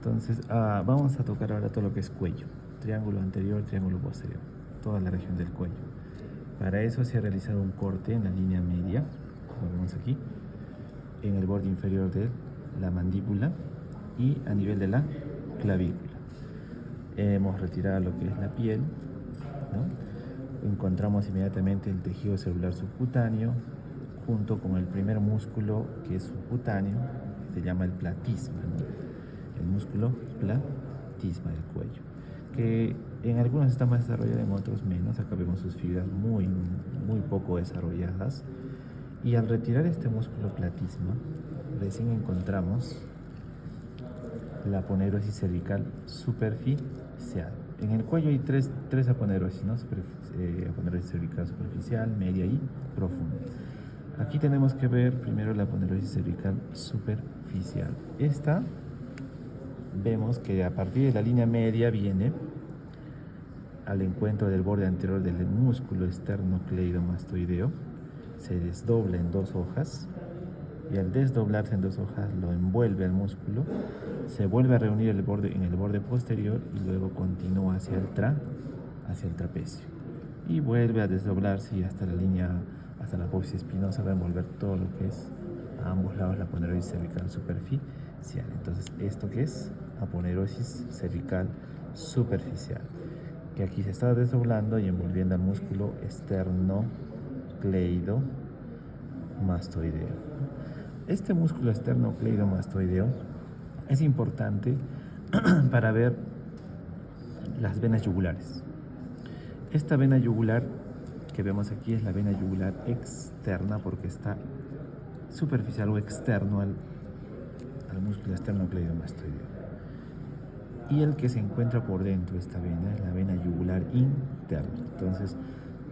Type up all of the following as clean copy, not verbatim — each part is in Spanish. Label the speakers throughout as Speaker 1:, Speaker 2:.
Speaker 1: Entonces, vamos a tocar ahora todo lo que es cuello. Triángulo anterior, triángulo posterior. Toda la región del cuello. Para eso se ha realizado un corte en la línea media, como vemos aquí, en el borde inferior de la mandíbula y a nivel de la clavícula. Hemos retirado lo que es la piel, ¿no? Encontramos inmediatamente el tejido celular subcutáneo junto con el primer músculo que es subcutáneo, que se llama el platisma, ¿no? El músculo platisma del cuello, que en algunos está más desarrollado, en otros menos. Acá vemos sus fibras muy poco desarrolladas, y al retirar este músculo platisma recién encontramos la aponeurosis cervical superficial. En el cuello hay tres aponeurosis, ¿no? Aponeurosis cervical superficial, media y profunda. Aquí tenemos que ver primero la aponeurosis cervical superficial. Esta vemos que a partir de la línea media viene al encuentro del borde anterior del músculo esternocleidomastoideo, se desdobla en dos hojas, y al desdoblarse en dos hojas lo envuelve al músculo, se vuelve a reunir en el borde posterior y luego continúa hacia el trapecio y vuelve a desdoblarse, y hasta la apófisis espinosa va a envolver todo lo que es a ambos lados la aponeurosis cervical superficial. Entonces, ¿esto qué es? Aponeurosis cervical superficial, que aquí se está desdoblando y envolviendo al músculo esternocleidomastoideo. Este músculo esternocleidomastoideo es importante para ver las venas yugulares. Esta vena yugular que vemos aquí es la vena yugular externa, porque está superficial o externo al músculo esternocleidomastoideo. Y el que se encuentra por dentro de esta vena es la vena yugular interna. Entonces,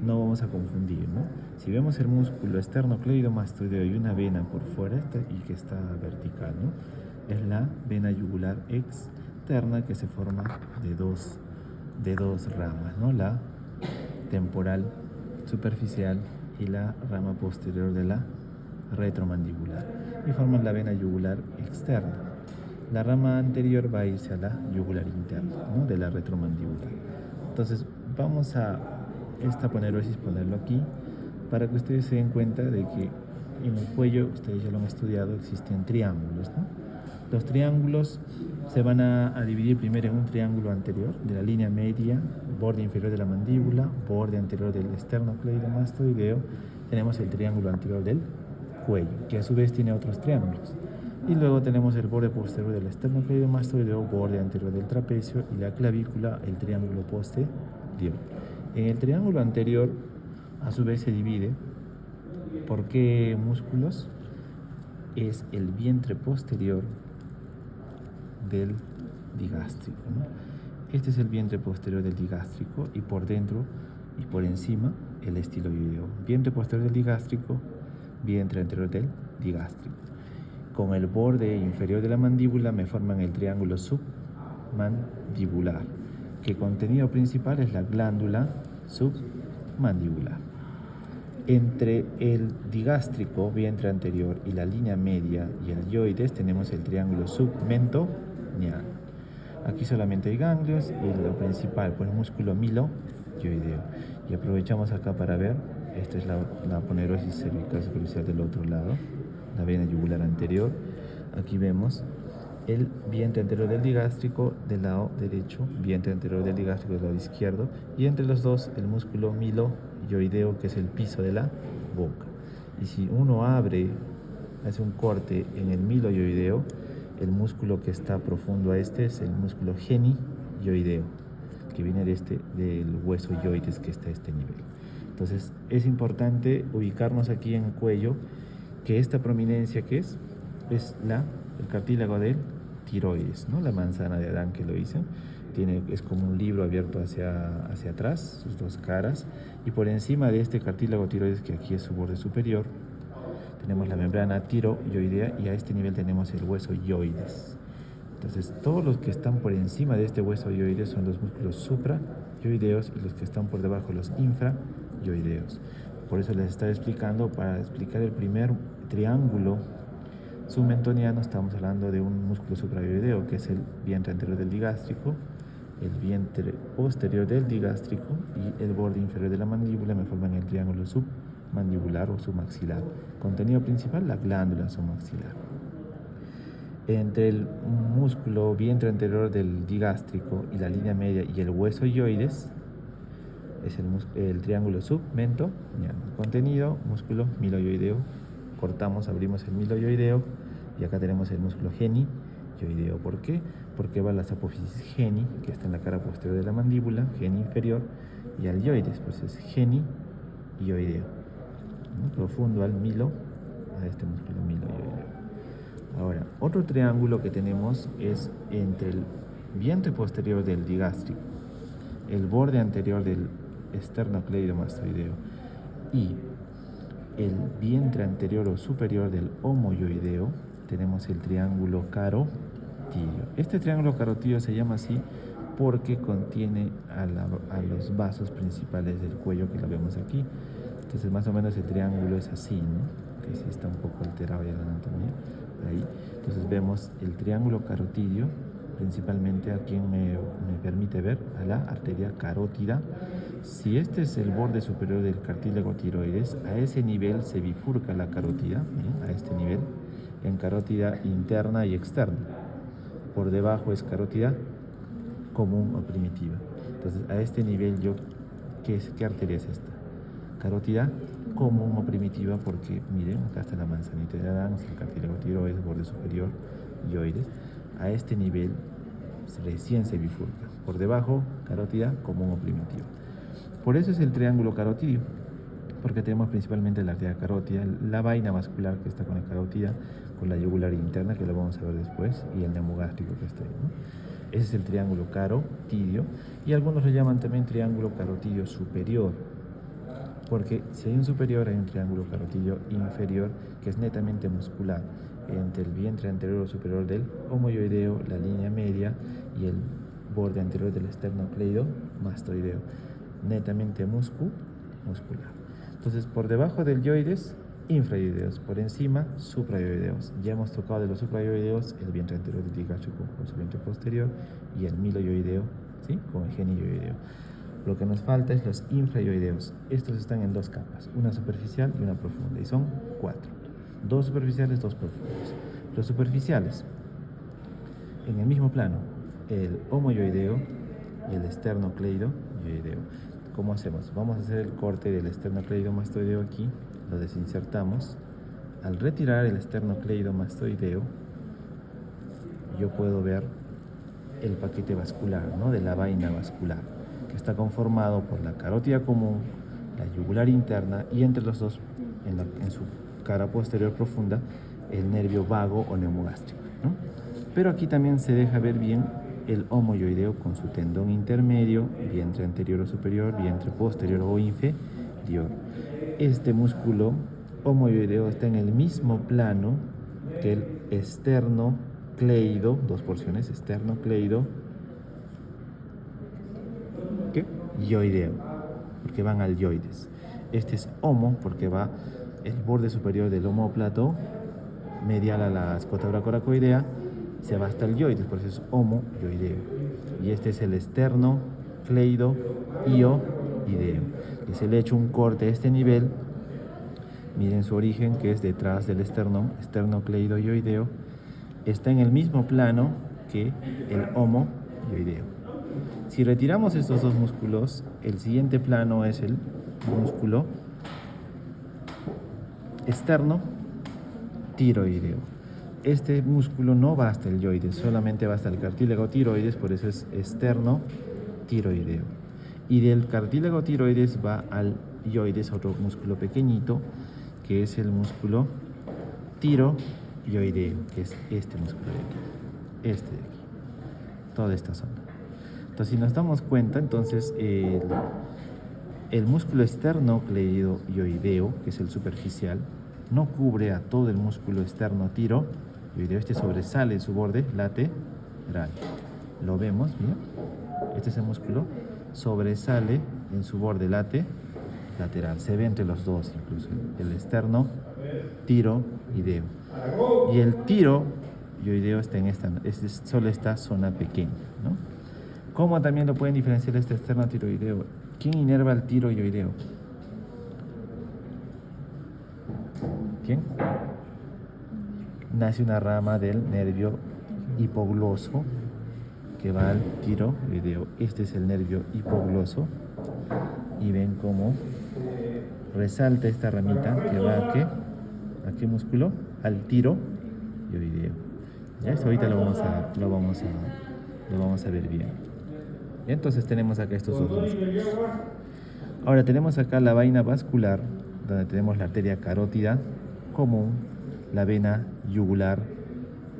Speaker 1: no vamos a confundir, ¿no? Si vemos el músculo esternocleidomastoideo y una vena por fuera y que está vertical, ¿no? Es la vena yugular externa, que se forma de dos ramas, ¿no? La temporal superficial y la rama posterior de la retromandibular, y forman la vena yugular externa. La rama anterior va a irse a la yugular interna, ¿no? De la retromandibular. Entonces, vamos a esta aponeurosis ponerlo aquí para que ustedes se den cuenta de que en el cuello, ustedes ya lo han estudiado, existen triángulos, ¿no? Los triángulos se van a dividir primero en un triángulo anterior de la línea media, borde inferior de la mandíbula, borde anterior del esternocleidomastoideo. Tenemos el triángulo anterior del cuello, que a su vez tiene otros triángulos. Y luego tenemos el borde posterior del esternocleidomastoideo, borde anterior del trapecio, y la clavícula, el triángulo posterior. En el triángulo anterior, a su vez, se divide por qué músculos. Es el vientre posterior del digástrico, ¿no? Este es el vientre posterior del digástrico, y por dentro y por encima el estiloideo. Vientre posterior del digástrico, vientre anterior del digástrico. Con el borde inferior de la mandíbula me forman el triángulo submandibular, que contenido principal es la glándula submandibular. Entre el digástrico, vientre anterior, y la línea media y el yoides tenemos el triángulo submentoniano. Aquí solamente hay ganglios, y lo principal, pues, músculo miloyoideo. Y aprovechamos acá para ver, esta es la aponeurosis cervical superficial del otro lado, la vena yugular anterior. Aquí vemos el vientre anterior del digástrico del lado derecho, vientre anterior del digástrico del lado izquierdo, y entre los dos el músculo miloyoideo, que es el piso de la boca. Y si uno hace un corte en el miloyoideo, el músculo que está profundo a este es el músculo genioideo, que viene del hueso yoides, que está a este nivel. Entonces, es importante ubicarnos aquí en el cuello, que esta prominencia que es el cartílago del tiroides, ¿no? La manzana de Adán, que lo dicen. Es como un libro abierto hacia atrás, sus dos caras, y por encima de este cartílago tiroides, que aquí es su borde superior, tenemos la membrana tiroidea, y a este nivel tenemos el hueso yoides. Entonces, todos los que están por encima de este hueso yoides son los músculos suprayoideos, y los que están por debajo, los infrayoideos. Por eso les estaba explicando, para explicar el primer triángulo Submentoniano estamos hablando de un músculo suprayoideo, que es el vientre anterior del digástrico, el vientre posterior del digástrico y el borde inferior de la mandíbula me forman el triángulo submandibular o submaxilar. Contenido principal, la glándula submaxilar. Entre el músculo vientre anterior del digástrico y la línea media y el hueso yoides es el triángulo submentoniano. Contenido, músculo miloyoideo. Cortamos, abrimos el miloyoideo y acá tenemos el músculo genioideo. ¿Por qué? Porque va a las apófisis geni, que está en la cara posterior de la mandíbula, geni inferior, y al yoides, pues es genioideo. Profundo al milo, a este músculo miloyoideo. Ahora, otro triángulo que tenemos es entre el vientre posterior del digástrico, el borde anterior del esternocleidomastoideo y el vientre anterior o superior del homoyoideo, tenemos el triángulo carotidio. Este triángulo carotidio se llama así porque contiene a los vasos principales del cuello, que lo vemos aquí. Entonces más o menos el triángulo es así, ¿no? Que sí está un poco alterado ya la anatomía. Ahí. Entonces vemos el triángulo carotidio, principalmente a quien me permite ver a la arteria carótida. Si este es el borde superior del cartílago tiroides, a ese nivel se bifurca la carótida, a este nivel, en carótida interna y externa. Por debajo es carótida común o primitiva. Entonces a este nivel ¿qué arteria es esta? Carótida común o primitiva, porque miren, acá está la manzanita de Adán, el cartílago tiroides, borde superior, yoides. A este nivel recién se bifurca. Por debajo, carótida común o primitiva. Por eso es el triángulo carotidio, porque tenemos principalmente la arteria carótida, la vaina vascular que está con la carótida, con la yugular interna, que lo vamos a ver después, y el neumogástrico que está ahí, ¿no? Ese es el triángulo carotidio, y algunos lo llaman también triángulo carotidio superior, porque si hay un superior, hay un triángulo carotidio inferior que es netamente muscular, entre el vientre anterior o superior del homoyoideo, la línea media y el borde anterior del esternocleidomastoideo, netamente muscular. Entonces, por debajo del yoides, infrayoideos, por encima, suprayoideos. Ya hemos tocado de los suprayoideos el vientre anterior del digástrico con su vientre posterior y el miloyoideo, ¿sí?, con el genioideo. Lo que nos falta es los infrayoideos. Estos están en dos capas, una superficial y una profunda, y son 4. 2 superficiales, 2 profundos. Los superficiales, en el mismo plano, el homoyoideo y el esternocleidoyoideo. ¿Cómo hacemos? Vamos a hacer el corte del esternocleidomastoideo aquí, lo desinsertamos. Al retirar el esternocleidomastoideo, yo puedo ver el paquete vascular, ¿no?, de la vaina vascular, que está conformado por la carótida común, la yugular interna y entre los dos, en su cara posterior profunda, el nervio vago o neumogástrico, ¿no? Pero aquí también se deja ver bien el homoyoideo con su tendón intermedio, vientre anterior o superior, vientre posterior o inferior. Este músculo homoyoideo está en el mismo plano que el esternocleido, 2 porciones, esternocleido, ¿qué? Yoideo, porque van al yoides. Este es homo porque va el borde superior del omóplato, medial a la escotabra coracoidea, se va hasta el yoides, por eso es homoyoideo. Y este es el esternocleidoideo, que se le ha hecho un corte a este nivel. Miren su origen, que es detrás del esternocleidoideo. Está en el mismo plano que el homoyoideo. Si retiramos estos dos músculos, el siguiente plano es el músculo esternocleidotiroideo. Este músculo no va hasta el yoides, solamente va hasta el cartílago tiroides, por eso es esternocleidotiroideo. Y del cartílago tiroides va al yoides, otro músculo pequeñito, que es el músculo tiroideo, que es este músculo de aquí, este de aquí, toda esta zona. Entonces, si nos damos cuenta, entonces el músculo esternocleidoideo, que es el superficial, no cubre a todo el músculo esternotiroideo. Este sobresale en su borde lateral. Lo vemos, mira. Este es el músculo, sobresale en su borde lateral. Se ve entre los dos, incluso el esternocleidoideo tiroideo. Y el tiroideo está en solo esta zona pequeña, ¿no? ¿Cómo también lo pueden diferenciar este externo tiroideo? ¿Quién inerva el tiroideo? ¿Quién? Nace una rama del nervio hipogloso que va al tiroideo. Este es el nervio hipogloso. Y ven cómo resalta esta ramita que va a qué músculo, al tiroideo. Ya esto ahorita lo vamos a ver bien. Y entonces tenemos acá estos dos músculos. Ahora tenemos acá la vaina vascular, donde tenemos la arteria carótida común, la vena yugular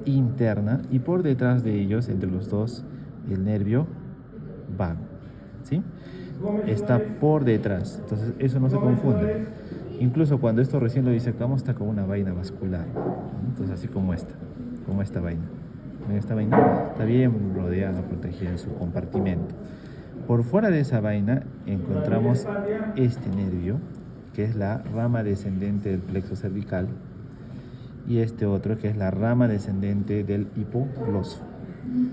Speaker 1: interna y por detrás de ellos, entre los dos, el nervio vago, ¿sí? Está por detrás, entonces eso no se confunde. Incluso cuando esto recién lo disecamos está como una vaina vascular, ¿no? Entonces así como esta vaina. Esta vaina está bien rodeada, protegida en su compartimento. Por fuera de esa vaina encontramos este nervio, que es la rama descendente del plexo cervical, y este otro que es la rama descendente del hipogloso.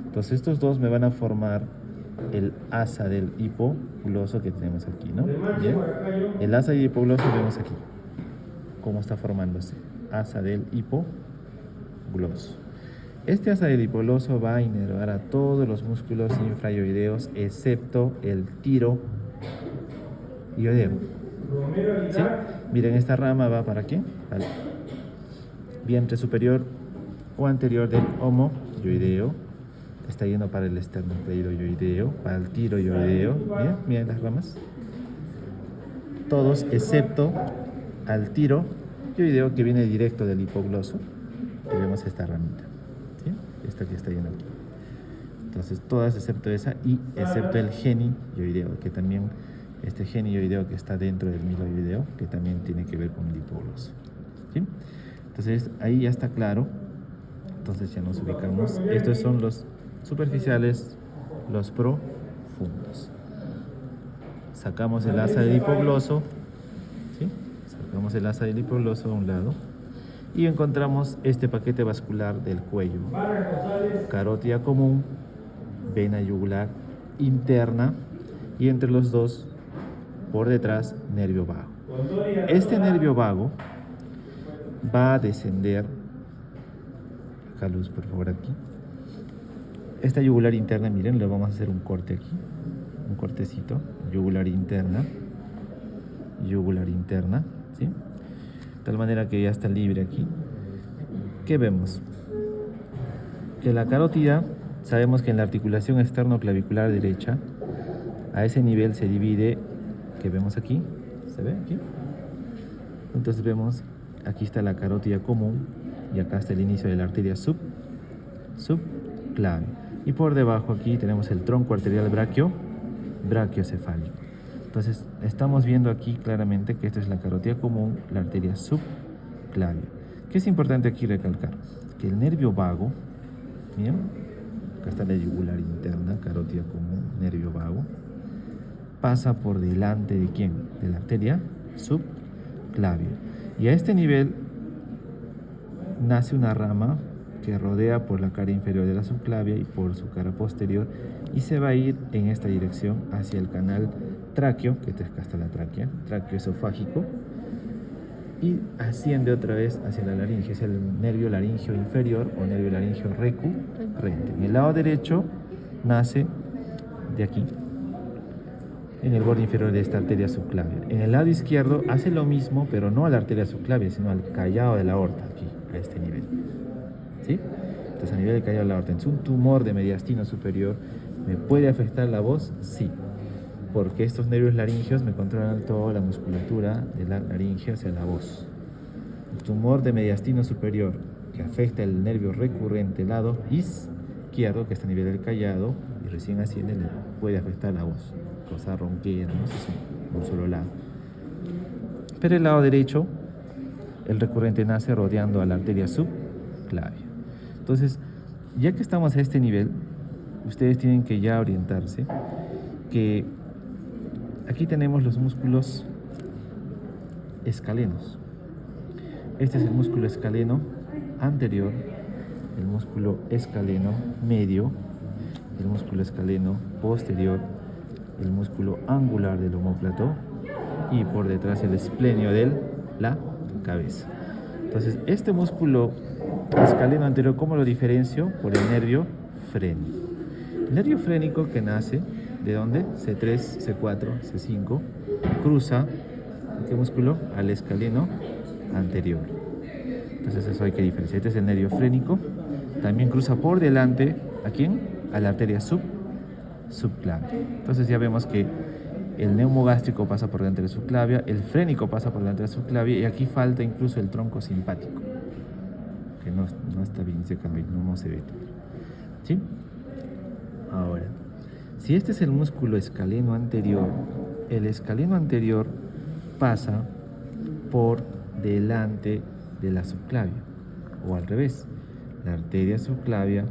Speaker 1: Entonces estos dos me van a formar el asa del hipogloso que tenemos aquí, ¿no? ¿Bien? El asa del hipogloso vemos aquí cómo está formándose, asa del hipogloso. Este asa del hipogloso va a inervar a todos los músculos infrayoideos excepto el tiroideo. ¿Sí? Miren, esta rama va para aquí, al vientre superior o anterior del homoyoideo. Está yendo para el esternocleidoyoideo, para el tiroideo. Bien, miren las ramas. Todos excepto al tiroideo que viene directo del hipogloso. Y vemos esta ramita. ¿Sí? Esta que está yendo aquí. Entonces todas excepto esa y excepto el genioideo, que también este genioideo que está dentro del miloideo, que también tiene que ver con el hipogloso. ¿Sí? Entonces ahí ya está claro. Entonces ya nos ubicamos. Estos son los superficiales, los profundos. Sacamos el asa del hipogloso, ¿sí? Sacamos el asa del hipogloso a un lado y encontramos este paquete vascular del cuello: carótida común, vena yugular interna y entre los dos, por detrás, nervio vago. Este nervio vago va a descender, acá luz por favor aquí, esta yugular interna, miren, le vamos a hacer un corte aquí, un cortecito, yugular interna, ¿sí? De tal manera que ya está libre aquí. ¿Qué vemos? Que la carótida, sabemos que en la articulación externoclavicular derecha, a ese nivel se divide, que vemos aquí, ¿se ve aquí? Entonces vemos, aquí está la carótida común y acá está el inicio de la arteria subclavia. Y por debajo aquí tenemos el tronco arterial brachiocefálico. Entonces estamos viendo aquí claramente que esto es la carótida común, la arteria subclavia. ¿Qué es importante aquí recalcar? Que el nervio vago, ¿bien? Acá está la yugular interna, carótida común, nervio vago, pasa por delante de ¿quién? De la arteria subclavia. Y a este nivel nace una rama que rodea por la cara inferior de la subclavia y por su cara posterior y se va a ir en esta dirección hacia el canal tráqueo, que acá está la tráquea, tráqueo esofágico, y asciende otra vez hacia la laringe, es el nervio laringeo inferior o nervio laringeo recurrente. En el lado derecho nace de aquí, en el borde inferior de esta arteria subclavia. En el lado izquierdo hace lo mismo, pero no a la arteria subclavia, sino al callado de la aorta, aquí, a este nivel. ¿Sí? Entonces a nivel del callado de la aorta, ¿es un tumor de mediastino superior? ¿Me puede afectar la voz? Sí, porque estos nervios laringeos me controlan toda la musculatura de la laringe hacia la voz. El tumor de mediastino superior que afecta el nervio recurrente lado izquierdo, que está a nivel del callado y recién asciende, le puede afectar la voz, cosa ronquera, no sé si un solo lado. Pero el lado derecho, el recurrente nace rodeando a la arteria subclavia. Entonces, ya que estamos a este nivel, ustedes tienen que ya orientarse que aquí tenemos los músculos escalenos. Este es el músculo escaleno anterior, el músculo escaleno medio, el músculo escaleno posterior, el músculo angular del omóplato y por detrás el esplenio de la cabeza. Entonces, este músculo escaleno anterior, ¿cómo lo diferencio? Por el nervio frénico. El nervio frénico que nace, ¿de dónde? C3, C4, C5, cruza, ¿qué músculo? Al escaleno anterior. Entonces eso hay que diferenciar. Este es el nervio frénico. También cruza por delante, ¿a quién? A la arteria subclavia. Entonces ya vemos que el neumogástrico pasa por delante de la subclavia, el frénico pasa por delante de la subclavia y aquí falta incluso el tronco simpático, que no está bien, no se ve. ¿Sí? Ahora, si este es el músculo escaleno anterior, el escaleno anterior pasa por delante de la subclavia, o al revés, la arteria subclavia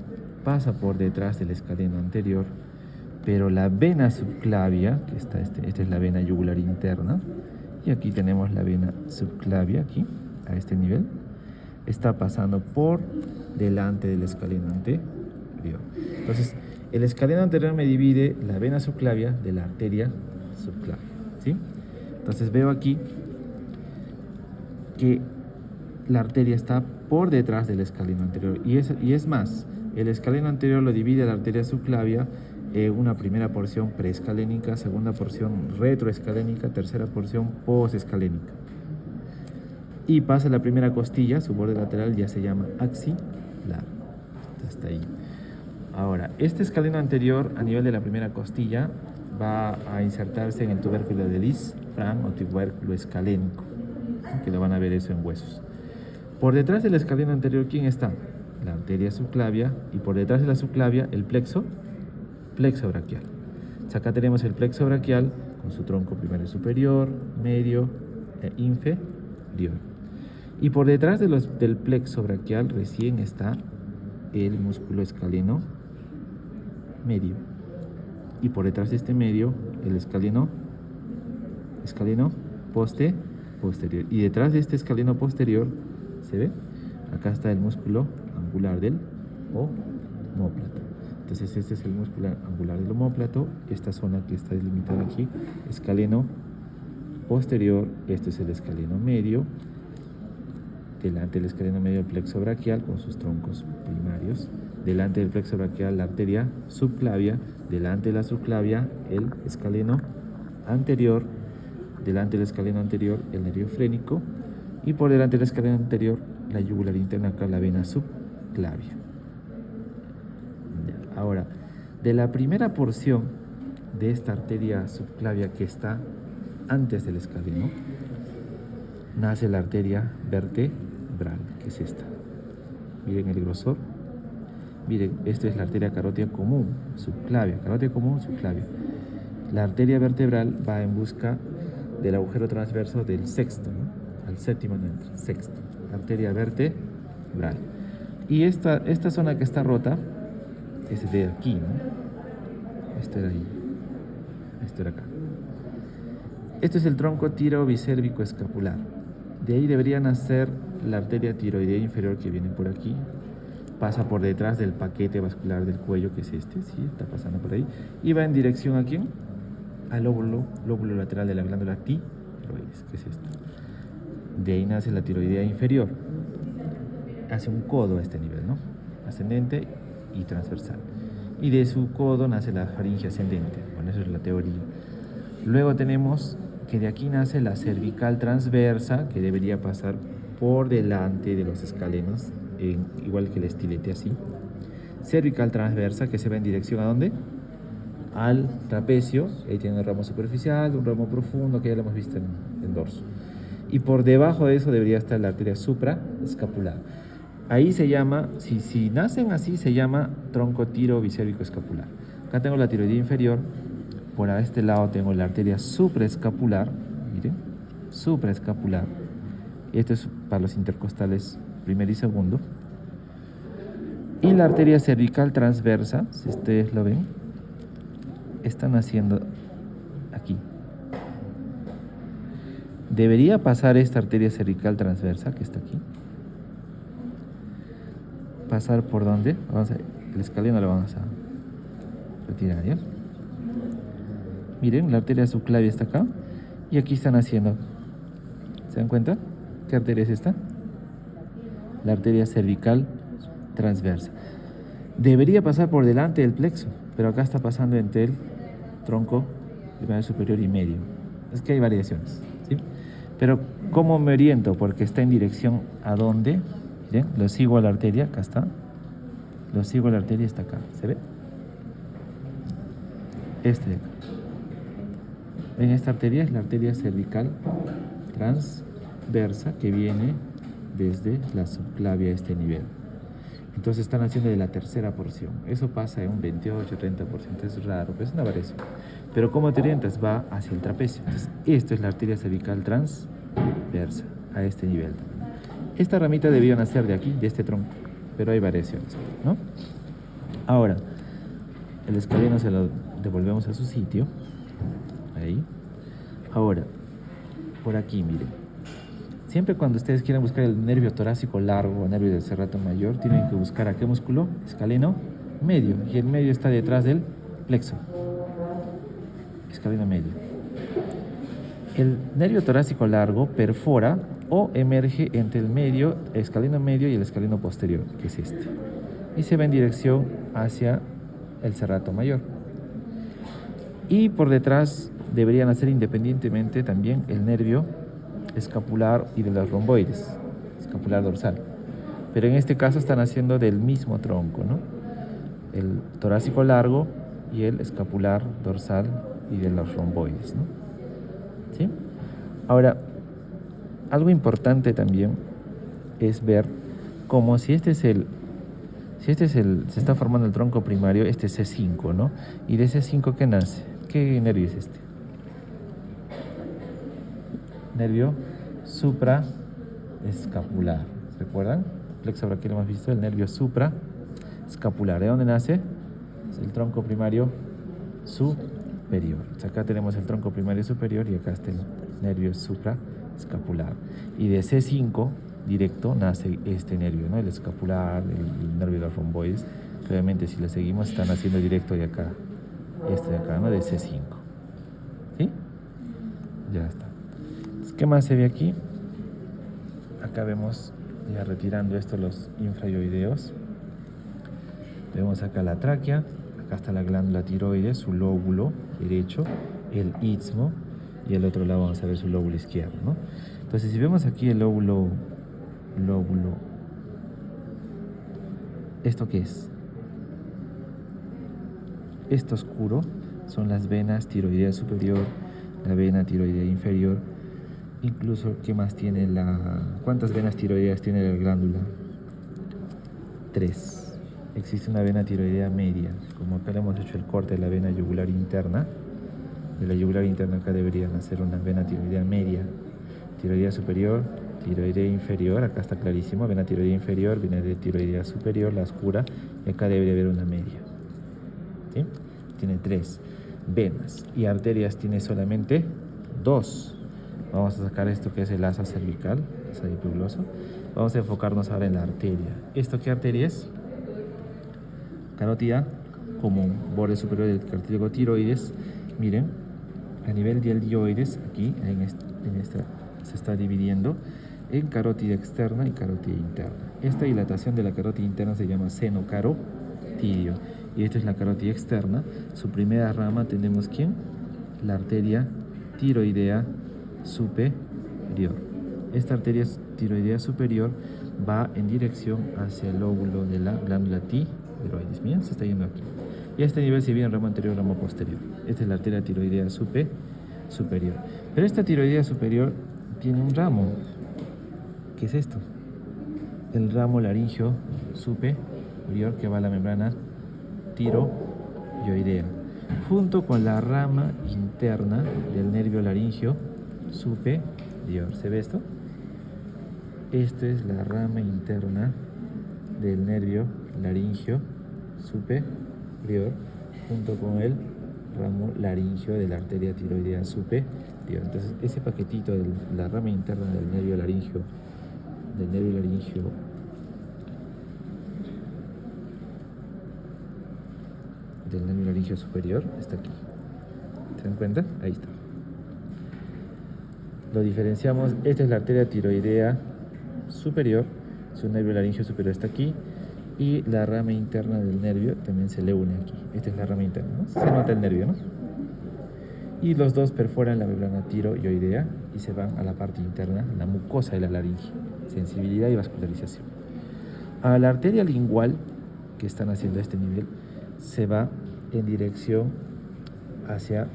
Speaker 1: pasa por detrás del escaleno anterior, pero la vena subclavia, que está esta es la vena yugular interna, y aquí tenemos la vena subclavia, aquí, a este nivel, está pasando por delante del escaleno anterior. Entonces, el escaleno anterior me divide la vena subclavia de la arteria subclavia, ¿sí? Entonces veo aquí que la arteria está por detrás del escaleno anterior, y es más, el escaleno anterior lo divide la arteria subclavia en una primera porción preescalénica, segunda porción retroescalénica, tercera porción posescalénica. Y pasa la primera costilla, su borde lateral ya se llama axilar. Hasta ahí. Ahora, este escaleno anterior a nivel de la primera costilla va a insertarse en el tubérculo de Lisfranc o tubérculo escalénico, que lo van a ver eso en huesos. Por detrás del escaleno anterior, ¿quién está? La arteria subclavia, y por detrás de la subclavia el plexo braquial. Entonces acá tenemos el plexo braquial con su tronco primario superior, medio e inferior. Y por detrás del plexo braquial recién está el músculo escaleno medio. Y por detrás de este medio, el escaleno posterior. Y detrás de este escaleno posterior, ¿se ve? Acá está el músculo angular del omóplato. Entonces este es el músculo angular del omóplato, esta zona que está delimitada aquí, escaleno posterior, este es el escaleno medio, delante del escaleno medio el plexo braquial con sus troncos primarios, delante del plexo braquial la arteria subclavia, delante de la subclavia el escaleno anterior, delante del escaleno anterior el nervio frénico y por delante del escaleno anterior la yugular interna, acá la vena subclavia. Ahora, de la primera porción de esta arteria subclavia que está antes del escaleno, nace la arteria vertebral, que es esta. Miren el grosor. Miren, esta es la arteria carótida común, subclavia. Carótida común, subclavia. La arteria vertebral va en busca del agujero transverso del sexto, ¿no? Al séptimo no entra, sexto. Arteria vertebral. Y esta zona que está rota es de aquí, ¿no? Esto era ahí. Esto era acá. Esto es el tronco tirobicérvico escapular. De ahí debería nacer la arteria tiroidea inferior que viene por aquí. Pasa por detrás del paquete vascular del cuello, que es este, sí, está pasando por ahí. Y va en dirección ¿a quién? Al lóbulo lateral de la glándula tiroides, que es esto. De ahí nace la tiroidea inferior. Hace un codo a este nivel, ¿no? Ascendente y transversal. Y de su codo nace la faringe ascendente. Bueno, eso es la teoría. Luego tenemos que de aquí nace la cervical transversa, que debería pasar por delante de los escalenos, igual que el estilete así. Cervical transversa, que se va en dirección ¿a dónde? Al trapecio. Ahí tiene un ramo superficial, un ramo profundo, que ya lo hemos visto en el dorso. Y por debajo de eso debería estar la arteria supraescapular. Ahí se llama, si nacen así, se llama tronco tirobicérvico escapular. Acá tengo la tiroidea inferior, por este lado tengo la arteria supraescapular, miren, supraescapular. Esto es para los intercostales primero y segundo. Y la arteria cervical transversa, si ustedes lo ven, está naciendo aquí. debería pasar esta arteria cervical transversa que está aquí. ¿Pasar por dónde? El escaleno lo vamos a retirar, ¿ya? Miren, la arteria subclavia está acá. Y aquí están haciendo. ¿Se dan cuenta? ¿Qué arteria es esta? La arteria cervical transversa. Debería pasar por delante del plexo, pero acá está pasando entre el tronco primario superior y medio. Es que hay variaciones, ¿sí? Pero ¿cómo me oriento? Porque está en dirección a dónde. Miren, lo sigo a la arteria, acá está. Lo sigo a la arteria, está acá. ¿Se ve? Este de acá. En esta arteria es la arteria cervical transversa que viene desde la subclavia a este nivel. Entonces están haciendo de la tercera porción. Eso pasa en un 28-30%. Es raro, pero es una variación. Pero ¿cómo te orientas? Va hacia el trapecio. Entonces, esto es la arteria cervical transversa a este nivel. Esta ramita debió nacer de aquí, de este tronco, pero hay variaciones, ¿no? Ahora, el escaleno se lo devolvemos a su sitio. Ahí. Ahora, por aquí, miren. Siempre cuando ustedes quieran buscar el nervio torácico largo o nervio del serrato mayor, tienen que buscar a qué músculo, escaleno medio. Y el medio está detrás del plexo. Escaleno medio. El nervio torácico largo perfora o emerge entre el medio, escaleno medio y el escaleno posterior, que es este. Y se va en dirección hacia el serrato mayor. Y por detrás deberían hacer independientemente también el nervio escapular y de los romboides, escapular dorsal. Pero en este caso están haciendo del mismo tronco, ¿no? El torácico largo y el escapular dorsal y de los romboides, ¿no? ¿Sí? Ahora, algo importante también es ver cómo si se está formando el tronco primario, este es C5, ¿no? Y de C5, ¿qué nace? ¿Qué nervio es este? Nervio supraescapular. ¿Recuerdan? Plexo braquial hemos visto, el nervio supraescapular. ¿De dónde nace? Es el tronco primario superior. Acá tenemos el tronco primario superior y acá está el nervio supraescapular. Y de C5 directo nace este nervio, ¿no? El escapular, el nervio de los romboides. Que obviamente si lo seguimos están haciendo directo de acá. Este de acá, ¿no? De C5. ¿Sí? Ya está. ¿Qué más se ve aquí? Acá vemos, ya retirando esto, los infrayoideos. Vemos acá la tráquea, acá está la glándula tiroides, su lóbulo derecho, el istmo, y al otro lado vamos a ver su lóbulo izquierdo, ¿no? Entonces, si vemos aquí el lóbulo, ¿esto qué es? Esto oscuro son las venas tiroidea superior, la vena tiroidea inferior. Incluso, ¿qué más tiene ¿cuántas venas tiroideas tiene la glándula? 3. Existe una vena tiroidea media. Como acá le hemos hecho el corte de la vena yugular interna, de la yugular interna acá debería nacer una vena tiroidea media. Tiroidea superior, tiroidea inferior, acá está clarísimo, vena tiroidea inferior, vena de tiroidea superior, la oscura, y acá debería haber una media. ¿Sí? Tiene 3 venas y arterias tiene solamente 2. Vamos a sacar esto que es el asa cervical, asa epigloso. Vamos a enfocarnos ahora en la arteria. ¿Esto qué arteria es? Carótida común, borde superior del cartílago tiroides. Miren, a nivel del dioides, aquí en esta se está dividiendo en carótida externa y carótida interna. Esta dilatación de la carótida interna se llama seno carotidio. Y esta es la carótida externa. Su primera rama tenemos ¿quién? La arteria tiroidea superior. Esta arteria tiroidea superior va en dirección hacia el lóbulo de la glándula tiroides. Miren, se está yendo aquí. Y a este nivel se viene ramo anterior, ramo posterior. Esta es la arteria tiroidea superior. Pero esta tiroidea superior tiene un ramo. ¿Qué es esto? El ramo laringio superior que va a la membrana tiroidea, junto con la rama interna del nervio laringio superior. ¿Se ve esto? Esta es la rama interna del nervio laringio superior, junto con el ramo laringio de la arteria tiroidea superior. superior. Entonces, ese paquetito de la rama interna del nervio laringio, superior, está aquí. ¿Se dan cuenta? Ahí está. Lo diferenciamos. Esta es la arteria tiroidea superior, su nervio laringio superior está aquí, y la rama interna del nervio también se le une aquí. Esta es la rama interna, ¿no? Se nota el nervio, ¿no? Y los dos perforan la membrana tiroidea y se van a la parte interna, la mucosa de la laringe. Sensibilidad y vascularización. A la arteria lingual, que están haciendo a este nivel, se va en dirección hacia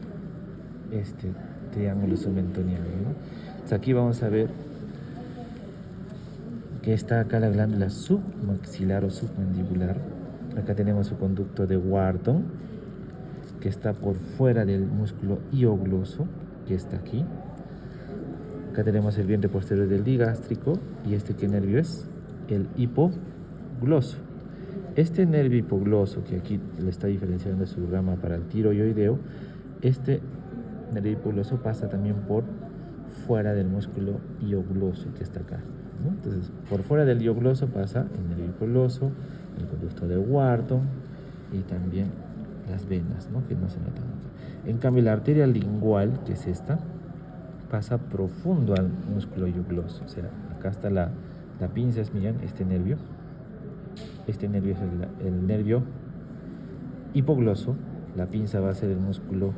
Speaker 1: este triángulo submentoniano, ¿no? Entonces aquí vamos a ver que está acá la glándula submaxilar o submandibular. Acá tenemos su conducto de Wharton, que está por fuera del músculo hiogloso, que está aquí. Acá tenemos el vientre posterior del digástrico, y ¿qué nervio es? El hipogloso. Este nervio hipogloso, que aquí le está diferenciando de su rama para el tiroideo, este nervio hipogloso pasa también por fuera del músculo hiogloso, que está acá, ¿no? Entonces, por fuera del hiogloso pasa el nervio hipogloso, el conducto de Wharton y también las venas, ¿no? Que no se notan acá. En cambio, la arteria lingual, que es esta, pasa profundo al músculo hiogloso. O sea, acá está la pinza, miren, este nervio es el nervio hipogloso. La pinza va a ser el músculo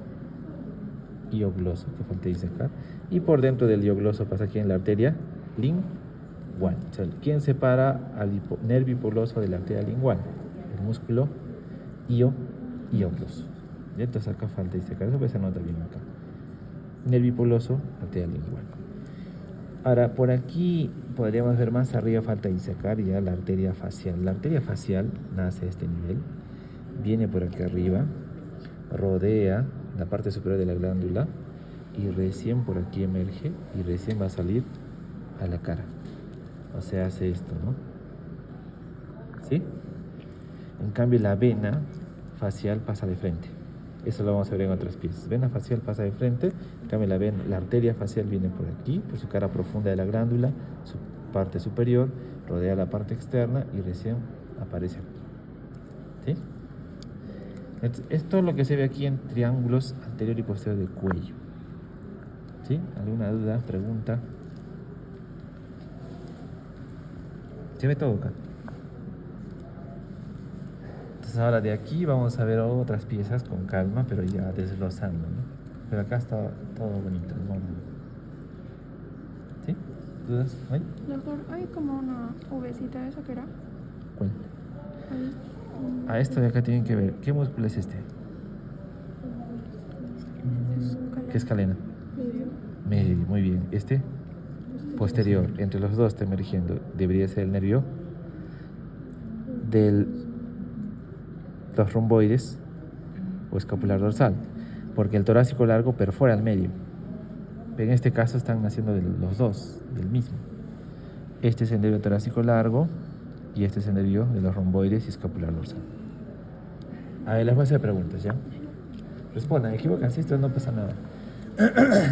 Speaker 1: hiogloso, que falta disecar, y por dentro del hiogloso pasa aquí en la arteria lingual. O sea, ¿quién separa al nervio hipogloso de la arteria lingual? El músculo hiogloso. Entonces acá falta disecar, eso se nota bien acá. Nervio hipogloso, arteria lingual. Ahora, por aquí podríamos ver más arriba, falta disecar ya la arteria facial. La arteria facial nace a este nivel, viene por aquí arriba, rodea la parte superior de la glándula y recién por aquí emerge y recién va a salir a la cara. O sea, hace esto, ¿no? ¿Sí? En cambio, la vena facial pasa de frente. Eso lo vamos a ver en otras piezas. Vena facial pasa de frente, en cambio la arteria facial viene por aquí, por su cara profunda de la glándula, su parte superior, rodea la parte externa y recién aparece aquí. ¿Sí? Entonces, esto es lo que se ve aquí en triángulos anterior y posterior del cuello. ¿Sí? ¿Alguna duda, pregunta? Se ve todo acá. Entonces ahora de aquí vamos a ver otras piezas con calma, pero ya desglosando, ¿no? Pero acá está todo bonito, ¿no? ¿Sí? ¿Dudas? ¿Hay?
Speaker 2: Doctor, hay como una uvecita, ¿eso qué era?
Speaker 1: ¿Cuál?
Speaker 2: Ahí.
Speaker 1: A esto de acá tienen que ver. ¿Qué músculo es este? ¿Qué escalena? Medio, muy bien. Este, posterior. Entre los dos está emergiendo. Debería ser el nervio de los romboides o escapular dorsal, porque el torácico largo perfora el medio. En este caso están naciendo de los dos, del mismo. Este es el nervio torácico largo y este es el nervio de los romboides y escapular dorsal. A ver, les voy a hacer preguntas, ¿ya? Respondan, equivóquense, esto no pasa nada.